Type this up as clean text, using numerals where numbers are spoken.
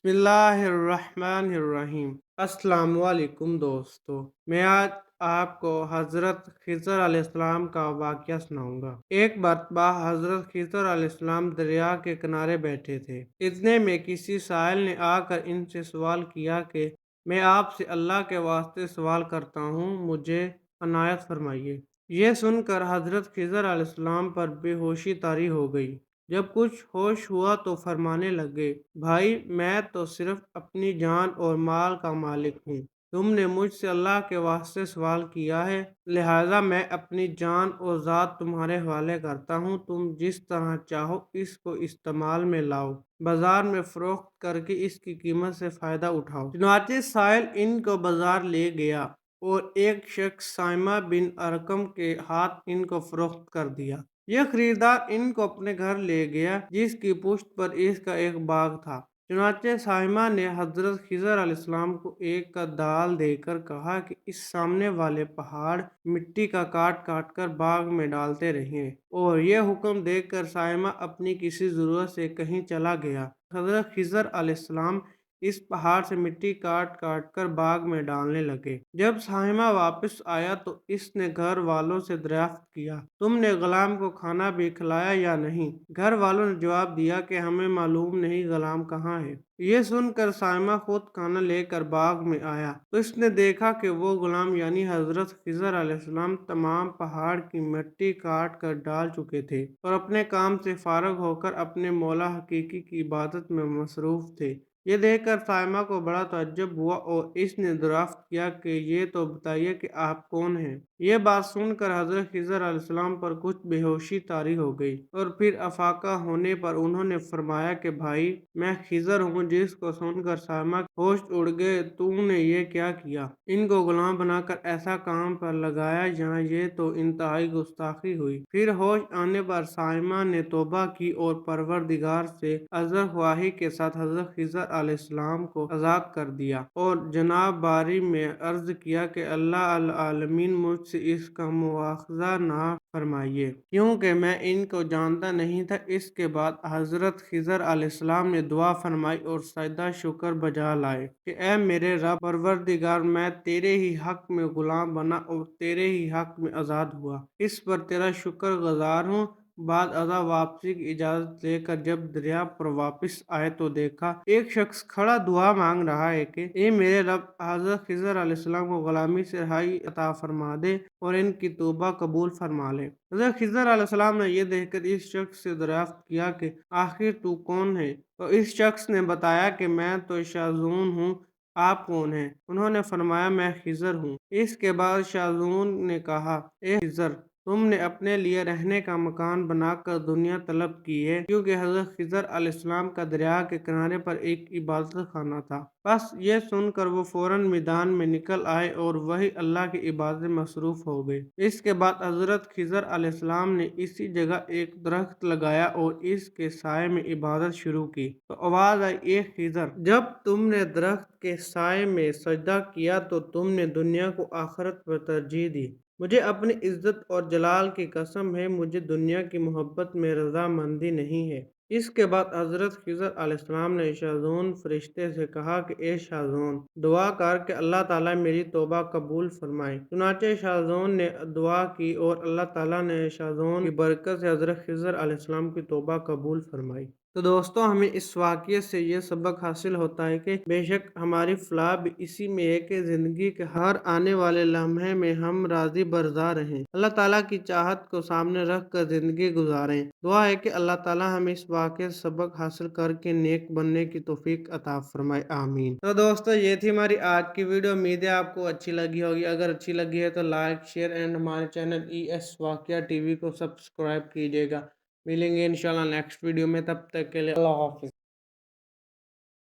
بسم اللہ الرحمن الرحیم۔ السلام علیکم دوستو، میں آج آپ کو حضرت خضر علیہ السلام کا واقعہ سناؤں گا۔ ایک مرتبہ حضرت خضر علیہ السلام دریا کے کنارے بیٹھے تھے۔ اتنے میں کسی سائل نے آ کر ان سے سوال کیا کہ میں آپ سے اللہ کے واسطے سوال کرتا ہوں، مجھے عنایت فرمائیے۔ یہ سن کر حضرت خضر علیہ السلام پر بے ہوشی طاری ہو گئی۔ جب کچھ ہوش ہوا تو فرمانے لگے، بھائی میں تو صرف اپنی جان اور مال کا مالک ہوں۔ تم نے مجھ سے اللہ کے واسطے سوال کیا ہے، لہٰذا میں اپنی جان اور ذات تمہارے حوالے کرتا ہوں۔ تم جس طرح چاہو اس کو استعمال میں لاؤ، بازار میں فروخت کر کے اس کی قیمت سے فائدہ اٹھاؤ۔ چنانچہ سائل ان کو بازار لے گیا اور ایک شخص سائمہ بن ارقم کے ہاتھ ان کو فروخت کر دیا۔ یہ خریدار ان کو اپنے گھر لے گیا، جس کی پشت پر اس کا ایک باغ تھا۔ چنانچہ سائمہ نے حضرت خضر علیہ السلام کو ایک دال دے کر کہا کہ اس سامنے والے پہاڑ مٹی کا کاٹ کاٹ کر باغ میں ڈالتے رہیں، اور یہ حکم دے کر سائمہ اپنی کسی ضرورت سے کہیں چلا گیا۔ حضرت خضر علیہ السلام اس پہاڑ سے مٹی کاٹ کاٹ کر باغ میں ڈالنے لگے۔ جب سائمہ واپس آیا تو اس نے گھر والوں سے دریافت کیا، تم نے غلام کو کھانا بھی کھلایا یا نہیں؟ گھر والوں نے جواب دیا کہ ہمیں معلوم نہیں غلام کہاں ہے۔ یہ سن کر سائمہ خود کھانا لے کر باغ میں آیا تو اس نے دیکھا کہ وہ غلام یعنی حضرت خضر علیہ السلام تمام پہاڑ کی مٹی کاٹ کر ڈال چکے تھے اور اپنے کام سے فارغ ہو کر اپنے مولا حقیقی کی عبادت میں مصروف تھے۔ یہ دیکھ کر سائمہ کو بڑا تعجب ہوا اور اس نے دریافت کیا کہ یہ تو بتائیے کہ آپ کون ہیں؟ یہ بات سن کر حضرت خضر علیہ السلام پر کچھ بے ہوشی طاری ہو گئی، اور پھر افاقہ ہونے پر انہوں نے فرمایا کہ بھائی میں خضر ہوں۔ جس کو سن کر سائمہ کے ہوش اڑ گئے، تو نے یہ کیا کیا؟ ان کو غلام بنا کر ایسا کام پر لگایا جہاں یہ تو انتہائی گستاخی ہوئی۔ پھر ہوش آنے پر سائمہ نے توبہ کی اور پروردگار سے عذر خواہی کے ساتھ حضرت خضر علیہ السلام کو آزاد کر دیا اور جناب باری میں عرض کیا کہ اللہ العالمین مجھ سے اس کا مواخذہ نہ فرمائیے، کیونکہ میں ان کو جانتا نہیں تھا۔ اس کے بعد حضرت خضر علیہ السلام نے دعا فرمائی اور سجدہ شکر بجا لائے کہ اے میرے رب پروردگار، میں تیرے ہی حق میں غلام بنا اور تیرے ہی حق میں آزاد ہوا، اس پر تیرا شکر گزار ہوں۔ بعد ازاں واپسی کی اجازت لے کر جب دریا پر واپس آئے تو دیکھا ایک شخص کھڑا دعا مانگ رہا ہے کہ اے میرے رب، حضرت خضر علیہ السلام کو غلامی سے رہائی عطا فرما دے اور ان کی توبہ قبول فرما لے۔ حضرت خضر علیہ السلام نے یہ دیکھ کر اس شخص سے دریافت کیا کہ آخر تو کون ہے؟ تو اس شخص نے بتایا کہ میں تو شاذون ہوں، آپ کون ہیں؟ انہوں نے فرمایا میں خضر ہوں۔ اس کے بعد شاذون نے کہا، اے خضر، تم نے اپنے لیے رہنے کا مکان بنا کر دنیا طلب کی ہے، کیونکہ حضرت خضر علیہ السلام کا دریا کے کنارے پر ایک عبادت خانہ تھا۔ بس یہ سن کر وہ فوراً میدان میں نکل آئے اور وہی اللہ کی عبادت میں مصروف ہو گئے۔ اس کے بعد حضرت خضر علیہ السلام نے اسی جگہ ایک درخت لگایا اور اس کے سائے میں عبادت شروع کی تو آواز آئی، اے خضر، جب تم نے درخت کے سائے میں سجدہ کیا تو تم نے دنیا کو آخرت پر ترجیح دی۔ مجھے اپنی عزت اور جلال کی قسم ہے، مجھے دنیا کی محبت میں رضامندی نہیں ہے۔ اس کے بعد حضرت خضر علیہ السلام نے شاذون فرشتے سے کہا کہ اے شاذون، دعا کر کہ اللہ تعالیٰ میری توبہ قبول فرمائے۔ چنانچہ شاذون نے دعا کی اور اللہ تعالیٰ نے شاذون کی برکت سے حضرت خضر علیہ السلام کی توبہ قبول فرمائی۔ تو دوستو، ہمیں اس واقعے سے یہ سبق حاصل ہوتا ہے کہ بے شک ہماری فلاح بھی اسی میں ہے کہ زندگی کے ہر آنے والے لمحے میں ہم راضی برضا رہیں، اللہ تعالیٰ کی چاہت کو سامنے رکھ کر زندگی گزاریں۔ دعا ہے کہ اللہ تعالیٰ ہمیں اس واقعے سے سبق حاصل کر کے نیک بننے کی توفیق عطا فرمائے، آمین۔ تو دوستو، یہ تھی ہماری آج کی ویڈیو۔ امید ہے آپ کو اچھی لگی ہوگی۔ اگر اچھی لگی ہے تو لائک، شیئر اینڈ ہمارے چینل واقعہ ٹی وی کو سبسکرائب کیجیے گا۔ ملیں گے انشاءاللہ نیکسٹ ویڈیو میں، تب تک کے لیے اللہ حافظ۔